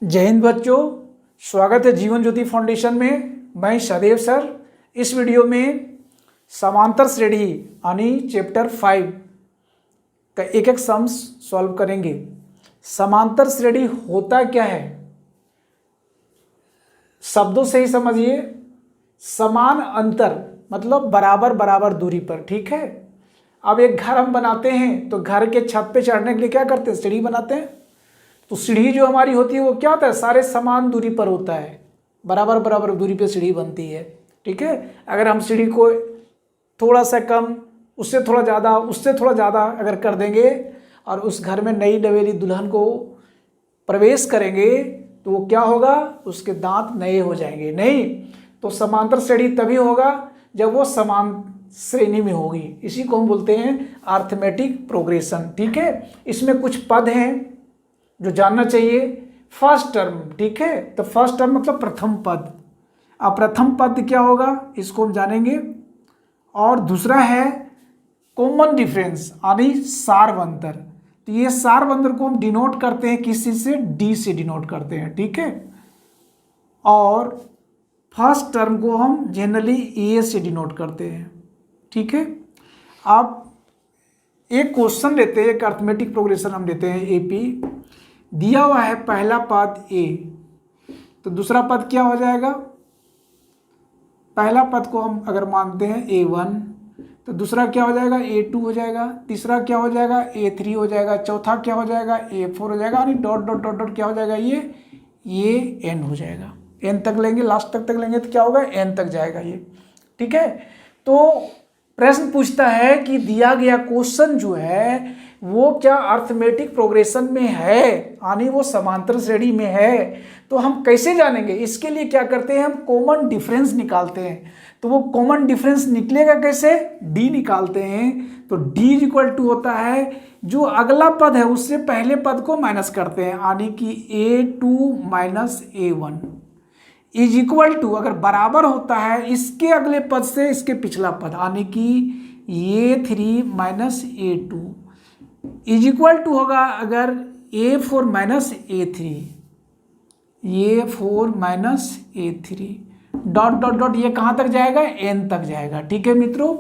जय हिंद बच्चों, स्वागत है जीवन ज्योति फाउंडेशन में। मैं सदैव सर। इस वीडियो में समांतर श्रेणी यानी चैप्टर 5 का एक एक सम्स सॉल्व करेंगे। समांतर श्रेणी होता क्या है, शब्दों से ही समझिए। समान अंतर मतलब बराबर बराबर दूरी पर, ठीक है। अब एक घर हम बनाते हैं तो घर के छत पे चढ़ने के लिए क्या करते हैं, सीढ़ी बनाते हैं। तो सीढ़ी जो हमारी होती है वो क्या होता है, सारे समान दूरी पर होता है, बराबर बराबर दूरी पे सीढ़ी बनती है, ठीक है। अगर हम सीढ़ी को थोड़ा सा कम, उससे थोड़ा ज़्यादा, उससे थोड़ा ज़्यादा अगर कर देंगे और उस घर में नई नवेली दुल्हन को प्रवेश करेंगे तो वो क्या होगा, उसके दांत नए हो जाएंगे। नहीं तो समांतर श्रेणी तभी होगा जब वो समान श्रेणी में होगी। इसी को हम बोलते हैं अर्थमेटिक प्रोग्रेशन, ठीक है। इसमें कुछ पद हैं जो जानना चाहिए। फर्स्ट टर्म, ठीक है। तो फर्स्ट टर्म मतलब प्रथम पद। अब प्रथम पद क्या होगा इसको हम जानेंगे। और दूसरा है कॉमन डिफरेंस यानी सार्वंतर। तो ये सार्वंतर को हम डिनोट करते हैं किस चीज से, डी से डिनोट करते हैं, ठीक है। और फर्स्ट टर्म को हम जनरली ए से डिनोट करते हैं, ठीक है। आप एक क्वेश्चन लेते हैं, एक अर्थमेटिक प्रोग्रेशन हम लेते हैं एपी। दिया हुआ है पहला पद ए, तो दूसरा पद क्या हो जाएगा, पहला पद को हम अगर मानते हैं A1 तो दूसरा क्या हो जाएगा A2 हो जाएगा, तीसरा क्या हो जाएगा A3 हो जाएगा, चौथा क्या हो जाएगा A4 हो जाएगा, यानी डॉट डॉट डॉट डॉट क्या हो जाएगा, ये n हो जाएगा। n तक लेंगे, लास्ट तक लेंगे तो क्या होगा, n तक जाएगा ये, ठीक है। तो प्रश्न पूछता है कि दिया गया क्वेश्चन जो है वो क्या अर्थमेटिक प्रोग्रेशन में है, यानी वो समांतर श्रेणी में है। तो हम कैसे जानेंगे, इसके लिए क्या करते हैं, हम कॉमन डिफरेंस निकालते हैं। तो वो कॉमन डिफरेंस निकलेगा कैसे, डी निकालते हैं। तो डी इज इक्वल टू होता है जो अगला पद है उससे पहले पद को माइनस करते हैं, यानी कि A2 minus A1 is equal to, अगर बराबर होता है इसके अगले पद से इसके पिछला पद, यानी कि A3 minus A2 is equal to होगा अगर A4 minus A3, A4 minus A3 dot dot dot, ये कहाँ तक जाएगा, n तक जाएगा, ठीक है मित्रों।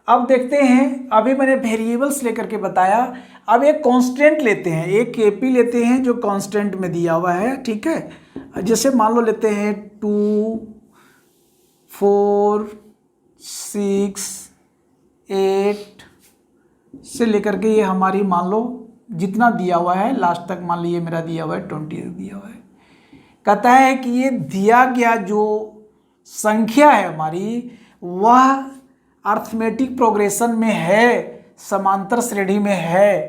अब देखते हैं, अभी मैंने वेरिएबल्स लेकर के बताया। अब एक कांस्टेंट लेते हैं, एक केपी लेते हैं जो कांस्टेंट में दिया हुआ है, ठीक है। जैसे मान लो लेते हैं 2, 4, 6, 8 से लेकर के ये हमारी मान लो जितना दिया हुआ है लास्ट तक, मान लीजिए मेरा दिया हुआ है 20 दिया हुआ है। कहता है कि ये दिया गया जो संख्या है हमारी वह अर्थमेटिक प्रोग्रेशन में है, समांतर श्रेणी में है।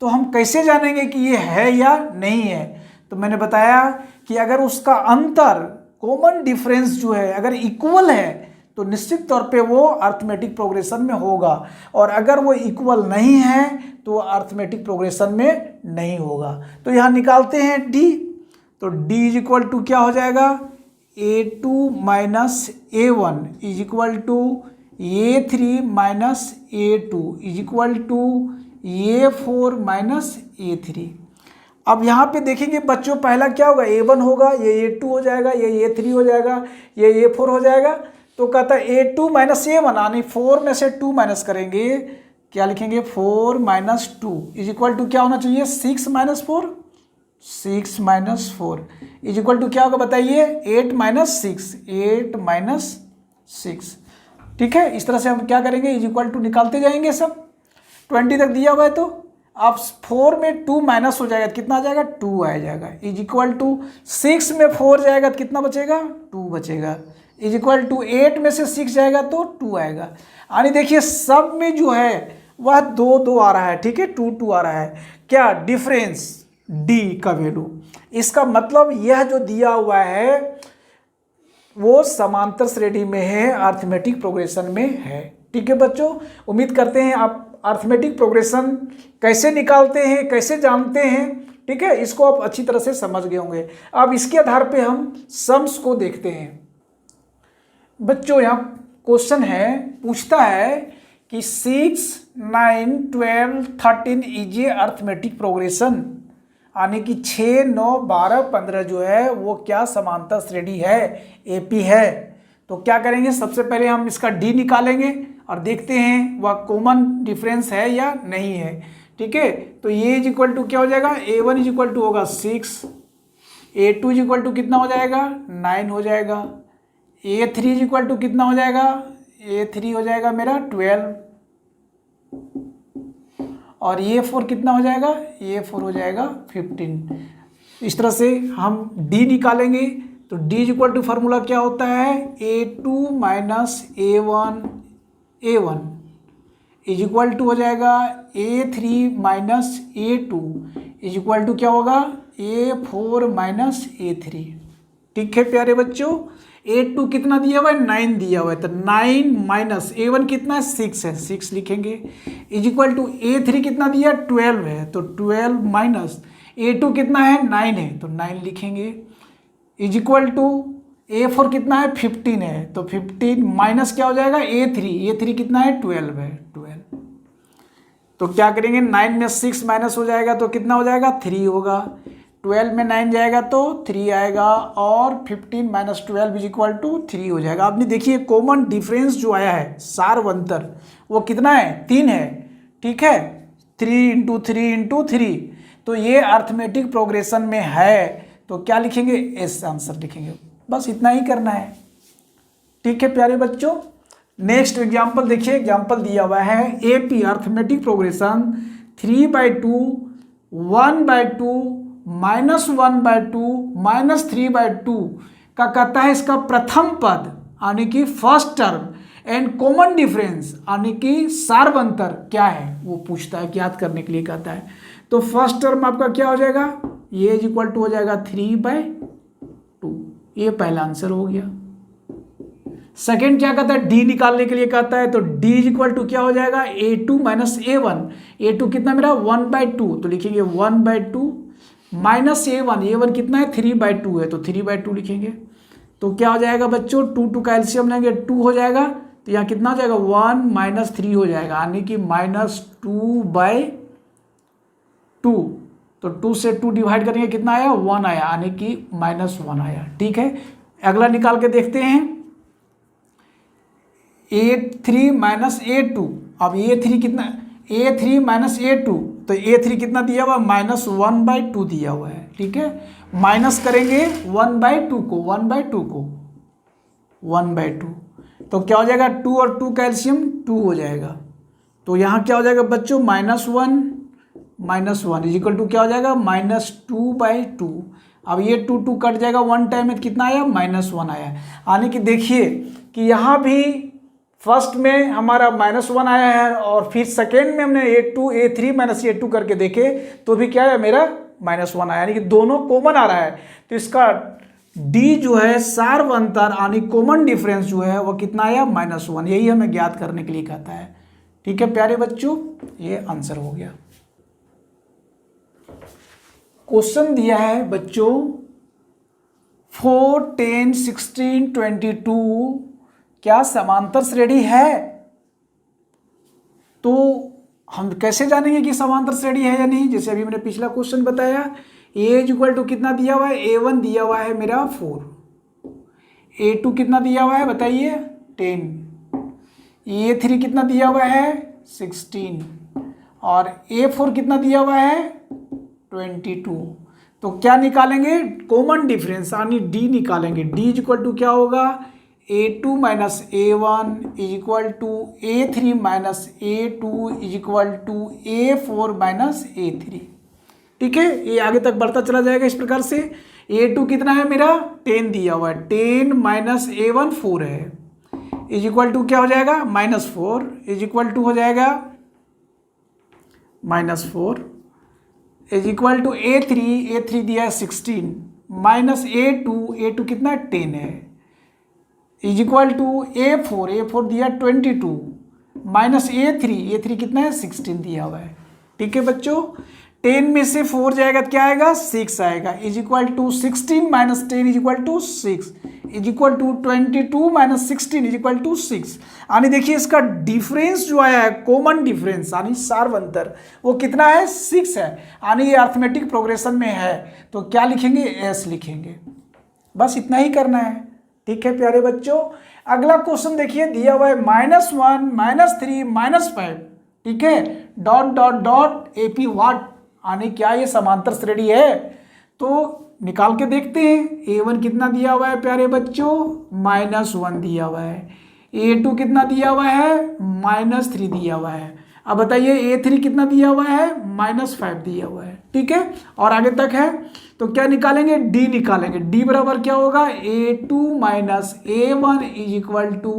तो हम कैसे जानेंगे कि ये है या नहीं है। तो मैंने बताया कि अगर उसका अंतर, कॉमन डिफरेंस जो है अगर इक्वल है तो निश्चित तौर पे वो अर्थमेटिक प्रोग्रेशन में होगा, और अगर वो इक्वल नहीं है तो अर्थमेटिक प्रोग्रेशन में नहीं होगा। तो यहाँ निकालते हैं डी। तो d इज इक्वल टू क्या हो जाएगा, A2 minus A1 is equal to A3 minus A2 is equal to A4 minus A3। अब यहाँ पे देखेंगे बच्चों, पहला क्या होगा, A1 होगा, ये A2 हो जाएगा, ये A3 हो जाएगा, ये A4 हो जाएगा। तो कहता है A2 माइनस A1 यानी 4 में से 2 माइनस करेंगे, क्या लिखेंगे 4 माइनस 2 इज इक्वल टू क्या होना चाहिए, 6 minus 4, 6 minus 4 is equal to क्या होगा बताइए, 8 माइनस 6, 8 माइनस 6, ठीक है। इस तरह से हम क्या करेंगे, इज इक्वल टू निकालते जाएंगे सब। 20 तक दिया हुआ है तो अब 4 में 2 माइनस हो जाएगा तो कितना आ जाएगा, 2 आ जाएगा। इज इक्वल टू 6 में 4 जाएगा तो कितना बचेगा, 2 बचेगा। इज इक्वल टू 8 में से 6 जाएगा तो 2 आएगा। यानी देखिए सब में जो है वह 2 2 आ रहा है, ठीक है, 2 2 आ रहा है। क्या डिफरेंस, डी का वैल्यू। इसका मतलब यह जो दिया हुआ है वो समांतर श्रेणी में है, अर्थमेटिक प्रोग्रेशन में है, ठीक है बच्चों। उम्मीद करते हैं आप अर्थमेटिक प्रोग्रेशन कैसे निकालते हैं, कैसे जानते हैं, ठीक है, इसको आप अच्छी तरह से समझ गए होंगे। अब इसके आधार पे हम सम्स को देखते हैं। बच्चों यहाँ क्वेश्चन है, पूछता है कि 6, 9, 12, 13 इज ए अर्थमेटिक प्रोग्रेशन, यानी कि 6, 9, 12, 15 जो है वो क्या समांतर श्रेणी है, एपी है। तो क्या करेंगे, सबसे पहले हम इसका डी निकालेंगे और देखते हैं वह कॉमन डिफरेंस है या नहीं है। ठीक है, तो ये इज इक्वल टू क्या हो जाएगा, A1 इज इक्वल टू होगा 6, A2 इज इक्वल टू कितना हो जाएगा 9 हो जाएगा, A3 इज इक्वल टू कितना हो जाएगा, A3 हो जाएगा मेरा 12, और A4 कितना हो जाएगा, A4 हो जाएगा 15। इस तरह से हम D निकालेंगे तो D is equal to formula क्या होता है, A2 minus A1 is equal to हो जाएगा A3 minus A2 is equal to क्या होगा, A4 माइनस A3। ठीक है प्यारे बच्चों, A2 कितना दिया हुआ है, 9 दिया हुआ है, तो 9 माइनस A1 कितना है, 6 है, 6 लिखेंगे, इज इक्वल टू A3 कितना दिया, 12 है, तो 12 माइनस A2 कितना है, 9 है, तो 9 लिखेंगे, इज इक्वल टू A4 कितना है, 15 है, तो 15 माइनस क्या हो जाएगा, A3 कितना है, 12 है, 12। तो क्या करेंगे, 9 में 6 माइनस हो जाएगा तो कितना हो जाएगा, 3 होगा, 12 में 9 जाएगा तो 3 आएगा, और 15 माइनस 12 इज इक्वल टू 3 हो जाएगा। आपने देखिए कॉमन डिफरेंस जो आया है, सारवंतर, वो कितना है, 3 है। ठीक है, 3 इंटू 3 इंटू 3, तो ये अर्थमेटिक प्रोग्रेशन में है, तो क्या लिखेंगे, एस आंसर लिखेंगे। बस इतना ही करना है। ठीक है प्यारे बच्चों, नेक्स्ट एग्जाम्पल देखिए, एग्जाम्पल दिया हुआ है एपी अर्थमेटिक प्रोग्रेशन 3/2, 1/2, -1/2, -3/2 का कहता है इसका प्रथम पद यानी कि first term and common difference यानी कि सारवंतर क्या है वो पूछता है, ज्ञात करने के लिए कहता है। तो फर्स्ट टर्म आपका क्या हो जाएगा, ये इज इक्वल टू हो जाएगा 3/2, ये पहला आंसर हो गया। सेकेंड क्या कहता है, डी निकालने के लिए कहता है, तो डी इज इक्वल टू क्या हो जाएगा, A2 माइनस A1, A2 कितना मेरा 1/2, तो लिखेंगे 1/2 माइनस A1 कितना है 3/2 है, तो 3/2 लिखेंगे। तो क्या हो जाएगा बच्चों, 2 का एलसीएम लेंगे 2 हो जाएगा, तो यहाँ कितना हो जाएगा 1 माइनस 3 हो जाएगा, यानी कि -2/2, तो 2 से 2 डिवाइड करेंगे कितना आया, 1 आया, यानी कि -1 आया। ठीक है, अगला निकाल के देखते हैं, A3 माइनस A2, अब A3 कितना, A3 माइनस A2, तो A3 कितना दिया हुआ, -1/2 दिया हुआ है। ठीक है, माइनस करेंगे 1/2 को, 1/2, तो क्या हो जाएगा, 2 और 2 का एलसीएम 2 हो जाएगा, तो यहाँ क्या हो जाएगा बच्चों, -1 इज इक्वल टू क्या हो जाएगा, -2/2। अब ये 2 कट जाएगा, 1 टाइम में कितना आया, -1 आया, यानी कि देखिए कि यहाँ भी फर्स्ट में हमारा -1 आया है, और फिर सेकेंड में हमने A3 माइनस A2 करके देखे तो भी क्या है, मेरा -1 आया, यानी कि दोनों कॉमन आ रहा है। तो इसका D जो है सारवंतर यानी कॉमन डिफरेंस जो है वो कितना आया, -1, यही हमें ज्ञात करने के लिए कहता है। ठीक है प्यारे बच्चों, ये आंसर हो गया। क्वेश्चन दिया है बच्चों 4, 10, 16, 22 क्या समांतर श्रेणी है। तो हम कैसे जानेंगे कि समांतर श्रेणी है या नहीं, जैसे अभी मैंने पिछला क्वेश्चन बताया, A इज इक्वल टू कितना दिया हुआ है, A1 दिया हुआ है मेरा 4, A2 कितना दिया हुआ है बताइए 10, A3 कितना दिया हुआ है 16, और A4 कितना दिया हुआ है 22। तो क्या निकालेंगे, कॉमन डिफरेंस यानी D निकालेंगे। D इज इक्वल टू क्या होगा, A2 minus A1 is equal to A3 minus A2 is equal to A4 minus A3। ठीक है, ये आगे तक बढ़ता चला जाएगा इस प्रकार से। A2 कितना है मेरा 10 दिया हुआ है, 10 माइनस A1 4 है, इज इक्वल टू क्या हो जाएगा -4, इज इक्वल टू हो जाएगा -4 इज इक्वल टू A3 दिया है 16 माइनस A2 कितना 10 है, इज इक्वल टू A4 दिया 22 माइनस A3 कितना है 16 दिया हुआ है। ठीक है बच्चों, 10 में से 4 जाएगा तो क्या आएगा 6 आएगा, is equal to 16 minus 10 is equal to 6, is equal to 22 minus 16 is equal to 6। यानी देखिए इसका डिफरेंस जो आया है, कॉमन डिफरेंस यानी सार्व अंतर, वो कितना है? 6 है। यानी ये अर्थमेटिक प्रोग्रेशन में है, तो क्या लिखेंगे? एस लिखेंगे। बस इतना ही करना है। ठीक है प्यारे बच्चों, अगला क्वेश्चन देखिए, दिया हुआ है -1 -3 -5, ठीक है, डॉट डॉट डॉट AP वाट, यानी क्या ये समांतर श्रेणी है? तो निकाल के देखते हैं। A1 कितना दिया हुआ है प्यारे बच्चों? -1 दिया हुआ है। A2 कितना दिया हुआ है? -3 दिया हुआ है। अब बताइए A3 कितना दिया हुआ है? -5 दिया हुआ है। ठीक है, और आगे तक है, तो क्या निकालेंगे? D निकालेंगे। D बराबर क्या होगा? A2 minus A1 is equal to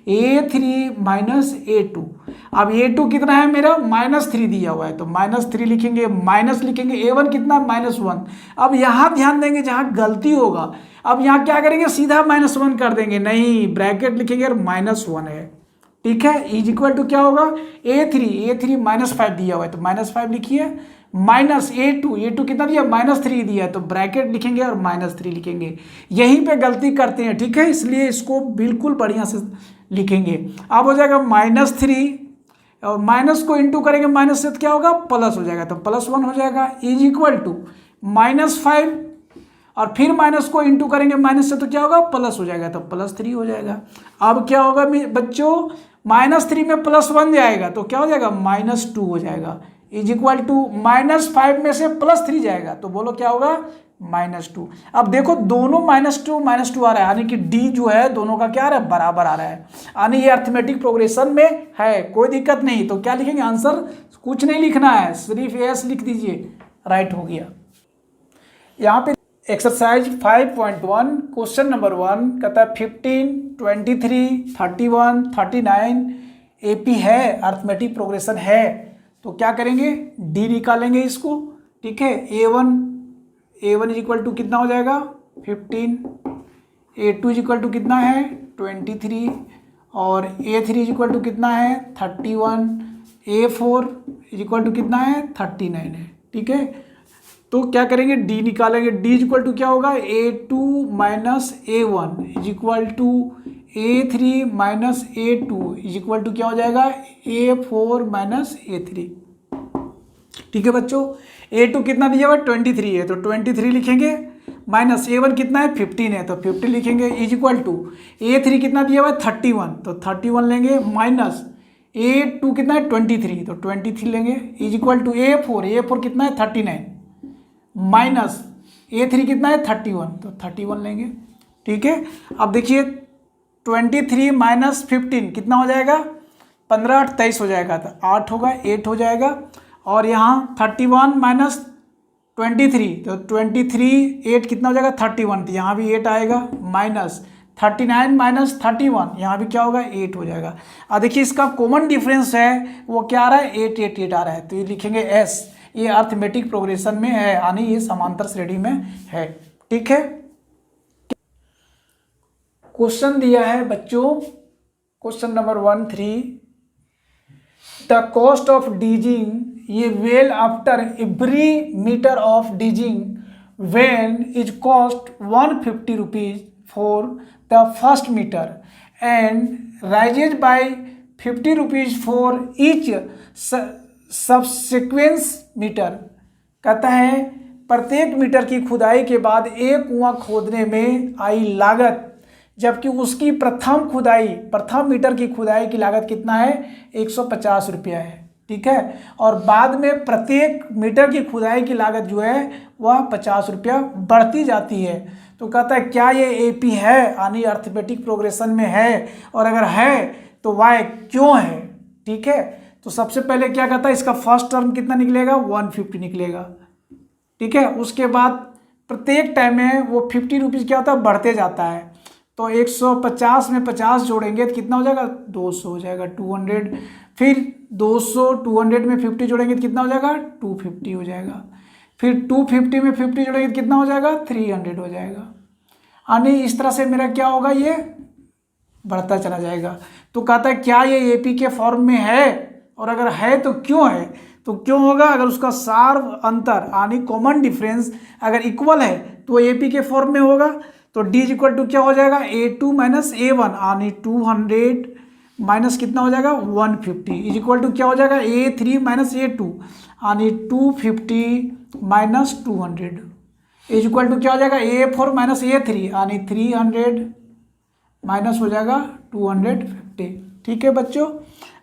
A3 minus A2। अब A2 कितना है मेरा? -3 दिया हुआ है, तो -3 लिखेंगे, माइनस लिखेंगे। A1 कितना? -1। अब यहाँ ध्यान देंगे जहाँ गलती होगा, अब यहाँ क्या करेंगे? सीधा -1 कर देंगे, नहीं, ब्रैकेट लिखेंगे और -1 है। ठीक है, इज इक्वल टू क्या होगा? A3 -5 दिया हुआ है, तो -5 लिखिए, माइनस A2 कितना दिया? -3 दिया है, तो ब्रैकेट लिखेंगे और -3 लिखेंगे। यहीं पे गलती करते हैं, ठीक है, इसलिए इसको बिल्कुल बढ़िया से लिखेंगे। अब हो जाएगा -3, और माइनस को इंटू करेंगे, माइनस से तो क्या होगा? प्लस हो जाएगा, तो +1 हो जाएगा, इज इक्वल टू -5, और फिर माइनस को इंटू करेंगे माइनस से, तो क्या होगा? प्लस हो जाएगा, तो +3 हो जाएगा। अब क्या होगा बच्चों? -3 में +1 जाएगा, तो क्या हो जाएगा? -2 हो जाएगा, इज इक्वल टू -5 में से +3 जाएगा, तो बोलो क्या होगा? -2। अब देखो दोनों -2 आ रहा है, यानी कि D जो है दोनों का क्या आ रहा है? बराबर आ रहा है, यानी ये अर्थमेटिक प्रोग्रेशन में है, कोई दिक्कत नहीं। तो क्या लिखेंगे? आंसर कुछ नहीं लिखना है, सिर्फ S लिख दीजिए, राइट हो गया। यहाँ पे एक्सरसाइज 5.1 क्वेश्चन नंबर 1 कहता है 15, 23, 31, 39 AP है, अर्थमेटिक प्रोग्रेशन है, तो क्या करेंगे? D निकालेंगे इसको। ठीक है, A1 इज इक्वल टू कितना हो जाएगा? 15, A2 इज इक्वल टू कितना है? 23, और A3 इज इक्वल टू कितना है? 31, A4 इज इक्वल टू कितना है? 39 है। ठीक है, तो क्या करेंगे? D निकालेंगे। D इज इक्वल टू क्या होगा? A2 minus A1 is equal to A3 minus A2 is equal to क्या हो जाएगा? A4 minus A3। ठीक है बच्चों, A2 कितना दिया हुआ है? 23 है, तो 23 लिखेंगे, माइनस A1 कितना है? 15 है, तो 15 लिखेंगे, इज इक्वल टू A3 कितना दिया हुआ है? 31, तो 31 लेंगे, माइनस A2 कितना है? 23, तो 23 लेंगे, इज इक्वल टू A4 कितना है? 39, माइनस A3 कितना है? 31, तो 31 लेंगे। ठीक है, अब देखिए 23 माइनस 15 कितना हो जाएगा? 15 8 23 हो जाएगा, तो 8 होगा, 8 हो जाएगा। और यहाँ 31 माइनस 23, तो 23 8 कितना हो जाएगा? 31, तो यहाँ भी 8 आएगा, माइनस 39 माइनस 31, यहाँ भी क्या होगा? 8 हो जाएगा। अब देखिए इसका कॉमन डिफरेंस है, वो क्या आ रहा है? 8 8 8 आ रहा है, तो ये लिखेंगे S, ये अर्थमेटिक प्रोग्रेशन में है, यानी ये समांतर श्रेणी में है। ठीक है, क्वेश्चन दिया है बच्चों, question number 13, the cost of digging ये well after every metre of digging well is cost 150 rupees for the first metre and rises by 50 rupees for each subsequence metre. कहता है प्रत्येक मीटर की खुदाई के बाद एक कुआं खोदने में आई लागत, जबकि उसकी प्रथम मीटर की खुदाई की लागत कितना है? 150 रुपया है। ठीक है, और बाद में प्रत्येक मीटर की खुदाई की लागत जो है वह 50 रुपया बढ़ती जाती है। तो कहता है क्या ये AP है, यानी अर्थमेटिक प्रोग्रेशन में है, और अगर है तो वाई क्यों है? ठीक है, तो सबसे पहले क्या कहता है, इसका फर्स्ट टर्म कितना निकलेगा? 150 निकलेगा। ठीक है, उसके बाद प्रत्येक टाइम में वो 50 रुपीज़ क्या होता है? बढ़ते जाता है, तो 150 में 50 जोड़ेंगे तो कितना हो जाएगा? 200 हो जाएगा, 200, फिर 200 200 में 50 जोड़ेंगे तो कितना हो जाएगा? 250 हो जाएगा, फिर 250 में 50 जोड़ेंगे तो कितना हो जाएगा? 300 हो जाएगा। यानी इस तरह से मेरा क्या होगा? ये बढ़ता चला जाएगा। तो कहता है क्या ये AP के फॉर्म में है, और अगर है तो क्यों है? तो क्यों होगा? अगर उसका सार्व अंतर यानी कॉमन डिफरेंस अगर इक्वल है तो AP के फॉर्म में होगा। तो D इज इक्वल टू क्या हो जाएगा, A2 माइनस A1 यानी 200 माइनस कितना हो जाएगा 150 इज इक्वल टू क्या हो जाएगा A3 माइनस A2 यानी 250 माइनस 200 इज इक्वल टू क्या हो जाएगा A4 माइनस A3 यानी 300 माइनस हो जाएगा 250। ठीक है बच्चों,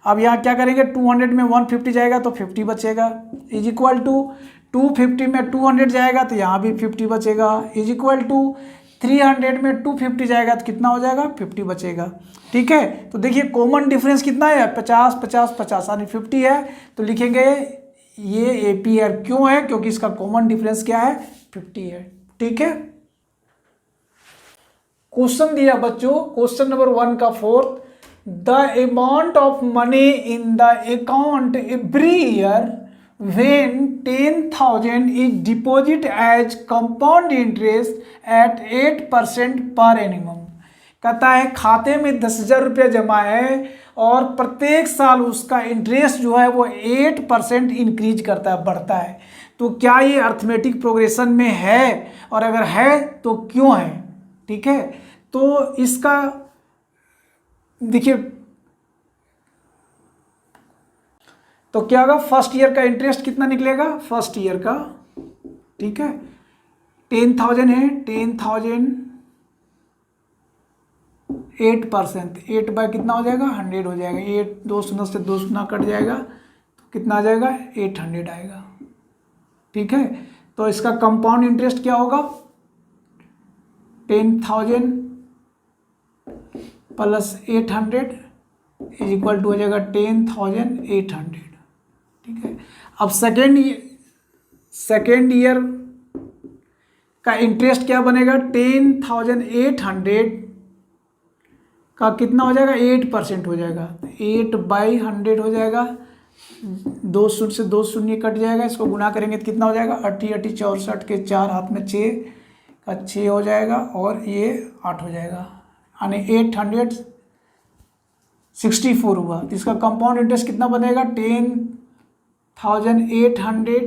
अब यहाँ क्या करेंगे 200 में 150 जाएगा तो 50 बचेगा, इज इक्वल टू 250 में 200 जाएगा तो यहाँ भी 50 बचेगा, इज इक्वल टू 300 में 250 जाएगा तो कितना हो जाएगा 50 बचेगा। ठीक है, तो देखिए कॉमन डिफरेंस कितना है 50 50 50 यानी 50 है, तो लिखेंगे ये AP है। क्यों है, क्योंकि इसका कॉमन डिफरेंस क्या है 50 है। ठीक है, क्वेश्चन दिया बच्चों, क्वेश्चन नंबर 1 का 4th, the amount of money in the account every year when 10,000 is deposited as compound interest at 8% per annum। कहता है खाते में 10,000 रुपया जमा है और प्रत्येक साल उसका इंटरेस्ट जो है वो 8% इंक्रीज करता है, बढ़ता है। तो क्या ये अर्थमेटिक प्रोग्रेशन में है, और अगर है तो क्यों है। ठीक है, तो इसका देखिए तो क्या होगा, फर्स्ट ईयर का इंटरेस्ट कितना निकलेगा फर्स्ट ईयर का। ठीक है, 10,000 है, 10,000 8%, 8 बाय कितना हो जाएगा 100 हो जाएगा, 8 2 शून्य से 2 शून्य कट जाएगा तो कितना आ जाएगा 800 आएगा। ठीक है, तो इसका कंपाउंड इंटरेस्ट क्या होगा 10,000 प्लस 800 इज इक्वल टू हो जाएगा 10,800। ठीक है, अब सेकेंड ईयर का इंटरेस्ट क्या बनेगा 10,800 का कितना हो जाएगा 8% हो जाएगा, 8/100 हो जाएगा, 2 शून्य से 2 शून्य कट जाएगा, इसको गुना करेंगे तो कितना हो जाएगा 80 80 64 के 4 हाथ में 6 का 6 हो जाएगा और ये 8 हो जाएगा, यानी 864 हुआ। तो इसका कंपाउंड इंटरेस्ट कितना बनेगा 10,800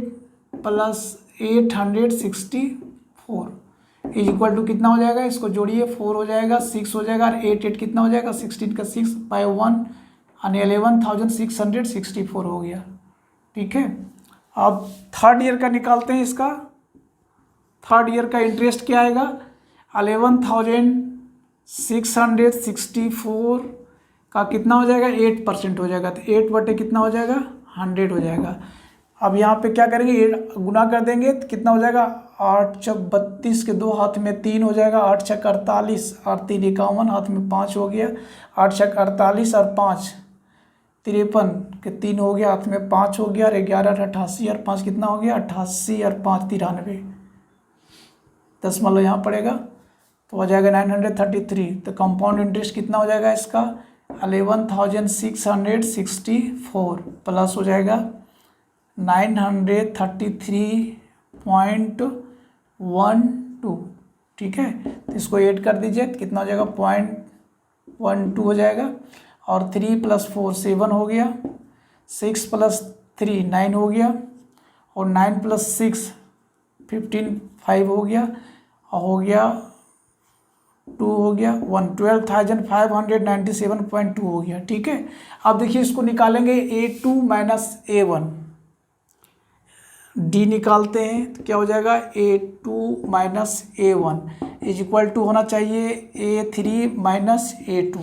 प्लस 864 इज इक्वल टू कितना हो जाएगा, इसको जोड़िए 4 हो जाएगा 6 हो जाएगा और 8 8 कितना हो जाएगा 16 का 6 बाय 1 यानी 11,664 हो गया। ठीक है, अब थर्ड ईयर का निकालते हैं। इसका थर्ड ईयर का इंटरेस्ट क्या आएगा 11,664 का कितना हो जाएगा 8% हो जाएगा, तो 8 बटे कितना हो जाएगा 100 हो जाएगा। अब यहाँ पे क्या करेंगे 8 गुना कर देंगे तो कितना हो जाएगा 8 छक 32 के 2 हाथ में 3 हो जाएगा, 8 छक 48 और 3 51 हाथ में 5 हो गया, 8 छक 48 और 5 53 के 3 हो गया, हाथ में 5 हो गया और 11 88 और 5 कितना हो गया 88 और 5 93, 10 मतलब यहाँ पड़ेगा तो हो जाएगा 933। तो कंपाउंड इंटरेस्ट कितना हो जाएगा इसका 11,664 प्लस हो जाएगा 933.12। ठीक है, तो इसको ऐड कर दीजिए तो कितना हो जाएगा 0.12 हो जाएगा, और 3 + 4 7 हो गया, 6 + 3 9 हो गया, और 9 + 6 15 5 हो गया, और हो गया 2 हो गया 1 12,597.2 हो गया। ठीक है, अब देखिए इसको निकालेंगे A2 माइनस A1, D निकालते हैं तो क्या हो जाएगा A2 minus A1 is equal to होना चाहिए A3 माइनस A2।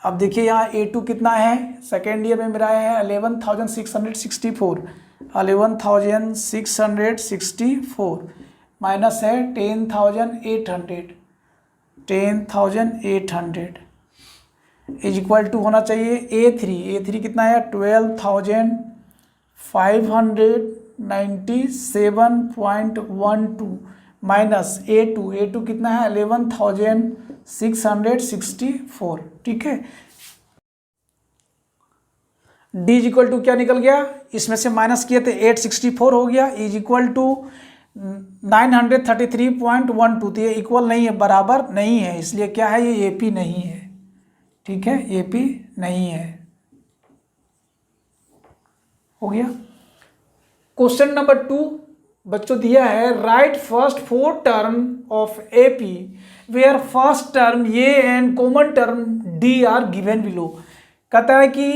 अब देखिए यहाँ A2 कितना है सेकेंड ईयर में मेरा है 11,664, 11,664 माइनस है 10,800 इज इक्वल टू होना चाहिए A3 कितना है 12,597.12 माइनस A2 कितना है 11,664। ठीक है, D इज इक्वल टू क्या निकल गया, इसमें से माइनस किए थे 864 हो गया, इज इक्वल टू 933.12। तो ये इक्वल नहीं है, बराबर नहीं है, इसलिए क्या है ये AP नहीं है। ठीक है, AP नहीं है। हो गया। क्वेश्चन नंबर 2, बच्चों दिया है write first 4 term of AP where first term A and common term D are given below. कहता है कि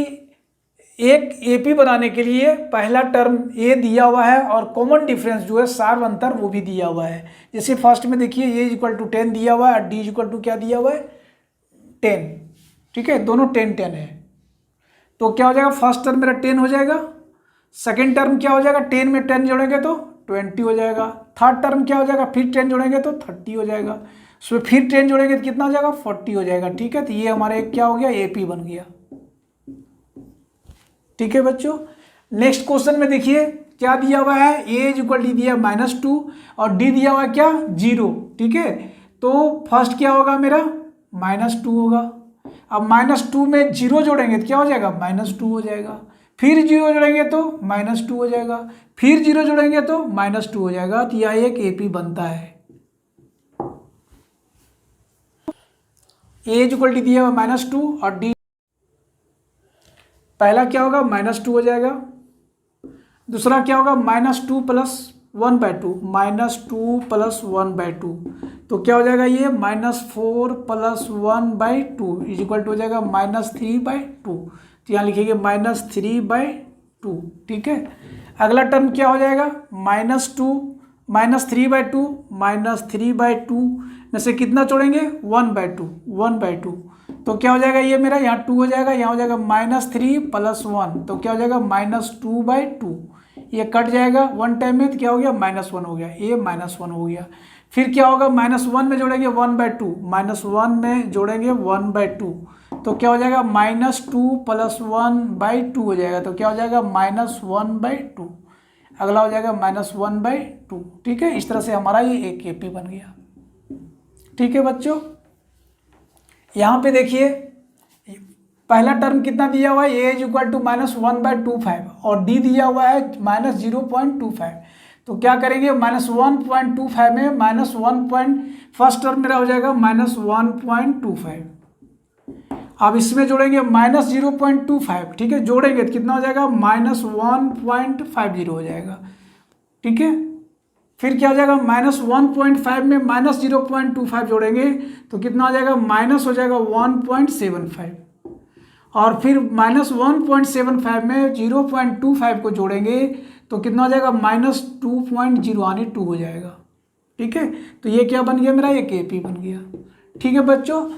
एक एपी बनाने के लिए पहला टर्म ए दिया हुआ है और कॉमन डिफरेंस जो है सार अंतर वो भी दिया हुआ है। जैसे फर्स्ट में देखिए ए इक्वल टू 10 दिया हुआ है और डी इक्वल टू क्या दिया हुआ है 10, ठीक है, दोनों 10 है। तो क्या हो जाएगा, फर्स्ट टर्म मेरा 10 हो जाएगा, सेकेंड टर्म क्या हो जाएगा 10 में 10 जोड़ेंगे तो 20 हो जाएगा, थर्ड टर्म क्या हो जाएगा फिर 10 जोड़ेंगे तो 30 हो जाएगा, उसमें फिर 10 जोड़ेंगे तो कितना हो जाएगा 40 हो जाएगा। ठीक है, तो ये हमारे क्या हो गया एपी बन गया। ठीक है बच्चों, नेक्स्ट क्वेश्चन में देखिए क्या दिया हुआ है, ए इज इक्वल डी दिया -2 और डी दिया हुआ है क्या 0। ठीक है, तो फर्स्ट क्या होगा मेरा -2 होगा। अब -2 में 0 जोड़ेंगे तो क्या हो जाएगा -2 हो जाएगा, फिर 0 जोड़ेंगे तो -2 हो जाएगा, फिर 0 जोड़ेंगे तो -2 हो जाएगा। तो यह एक एपी बनता है। ए इज इक्वल डी दिया हुआ -2 और डी पहला क्या होगा -2 हो जाएगा, दूसरा क्या होगा -2 + 1/2 -2 + 1/2 तो क्या हो जाएगा ये -4 + 1/2 इज इक्वल टू हो जाएगा -3/2। तो यहाँ लिखेंगे -3/2। ठीक है, अगला टर्म क्या हो जाएगा -2 -3/2 में से कितना जोड़ेंगे 1/2 तो क्या हो जाएगा ये मेरा यहाँ 2 हो जाएगा, यहाँ हो जाएगा -3 + 1 तो क्या हो जाएगा -2/2। ये कट जाएगा 1 टाइम में तो क्या हो गया -1 हो गया, ये -1 हो गया। फिर क्या होगा -1 में जोड़ेंगे 1/2 -1 में जोड़ेंगे 1/2 तो क्या हो जाएगा -2 + 1/2 हो जाएगा तो क्या हो जाएगा -1/2। अगला हो जाएगा -1/2। ठीक है, इस तरह से हमारा ये एक एपी बन गया। ठीक है बच्चों, यहाँ पे देखिए पहला टर्म कितना दिया हुआ है ए इज इक्वल टू -1/25 और डी दिया हुआ है -0.25 तो क्या करेंगे -1.25 में -1 फर्स्ट टर्म मेरा हो जाएगा -1.25। अब इसमें जोड़ेंगे -0.25। ठीक है, जोड़ेंगे तो कितना हो जाएगा -1.50 हो जाएगा। ठीक है, फिर क्या हो जाएगा -1.5 में -0.25 जोड़ेंगे तो कितना हो जाएगा माइनस हो जाएगा 1.75 और फिर -1.75 में 0.25 को जोड़ेंगे तो कितना हो जाएगा -2.0 हो जाएगा। ठीक है, तो ये क्या बन गया मेरा एक एपी बन गया। ठीक है बच्चों।